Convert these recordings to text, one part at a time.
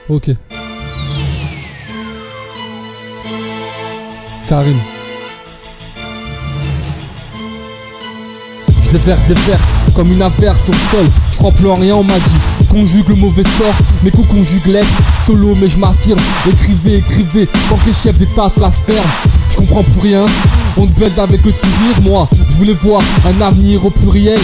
Ok. Karim. Je déverse comme une averse au sol. Je crois plus en rien, on m'a dit. Conjugue le mauvais sort, mes coups conjuguent l'être. Solo mais je m'affirme. Écrivez, tant que les chefs d'état se la ferment. Je comprends plus rien, on te baise avec le sourire. Moi, je voulais voir un avenir au pluriel.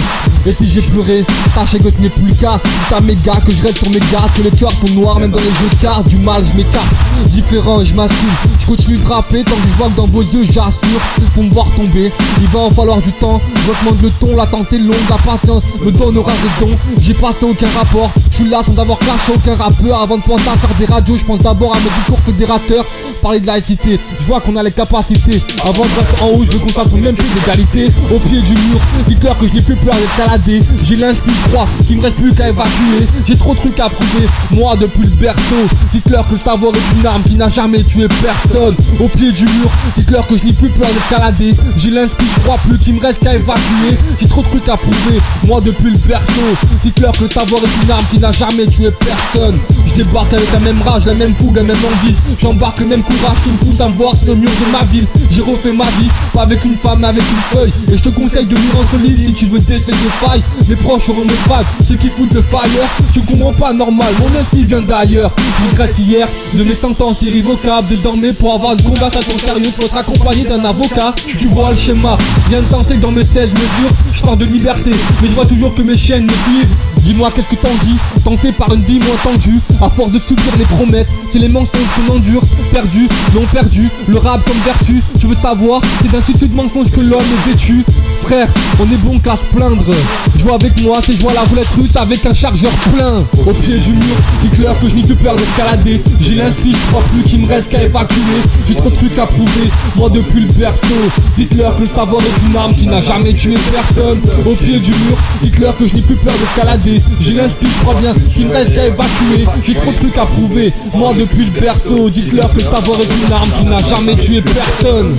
Et si j'ai pleuré, sachez que ce n'est plus le cas. T'as mes gars, que je reste sur mes gardes, que les cœurs sont noirs, même dans les jeux de cartes. Du mal, je m'écarte, différent, je m'assume. Je continue de rapper tant que je vois que dans vos yeux, j'assure. Pour me voir tomber, il va en falloir du temps. J'augmente le ton, l'attente est longue, la patience me donnera raison. J'ai passé aucun rapport, je suis là sans avoir clashé aucun rappeur. Avant de penser à faire des radios, je pense d'abord à mes discours fédérateurs. Parler de laïcité, je vois qu'on a les capacités. Avant de rester en haut, je veux qu'on fasse au même pied d'égalité. Au pied du mur, dites-leur que je n'ai plus peur d'escalader. J'ai l'inspi, je crois qu'il me reste plus qu'à évacuer. J'ai trop de trucs à prouver, moi depuis le berceau. Dites-leur que le savoir est une arme qui n'a jamais tué personne. Au pied du mur, dites-leur que je n'ai plus peur d'escalader. J'ai l'inspi, je crois plus qu'il me reste qu'à évacuer. J'ai trop de trucs à prouver, moi depuis le berceau. Dites-leur que le savoir est une arme qui n'a jamais tué personne. Je débarque avec la même rage, la même fougue, la même envie. J'embarque le même courage qui me pousse à me voir sur le mur de ma ville. J'ai refait ma vie, pas avec une femme mais avec une feuille. Et je te conseille de lire entre lignes si tu veux déceler des failles. Mes proches auront mes fans, ceux qui foutent le fire. Je comprends pas normal, mon esprit vient d'ailleurs. Je regrette hier de mes sentences irrévocables. Désormais pour avoir une conversation sérieuse, faut être accompagné d'un avocat. Tu vois le schéma, rien de sensé dans mes 16 mesures. Je parle de liberté, mais je vois toujours que mes chaînes me suivent. Dis-moi qu'est-ce que t'en dis, tenté par une vie moins tendue. À force de subir les promesses, c'est les mensonges qu'on endure. Perdu, non perdu, le rap comme vertu. Je veux savoir, c'est d'un tissu de mensonges que l'homme est vêtu. Frère, on est bon qu'à se plaindre. Joue avec moi, c'est jouer à la roulette russe avec un chargeur plein. Au pied du mur, dites-leur que je n'ai plus peur d'escalader. J'ai l'inspi, je crois plus qu'il me reste qu'à évacuer. J'ai trop de trucs à prouver, moi depuis le berceau. Dites-leur que le savoir est une arme qui n'a jamais tué personne. Au pied du mur, dites-leur que je n'ai plus peur d'escalader. J'ai l'inspi, je crois bien qu'il me reste qu'à évacuer. J'ai trop de trucs à prouver, moi depuis le berceau. Dites-leur que le savoir est une arme qui n'a jamais tué personne.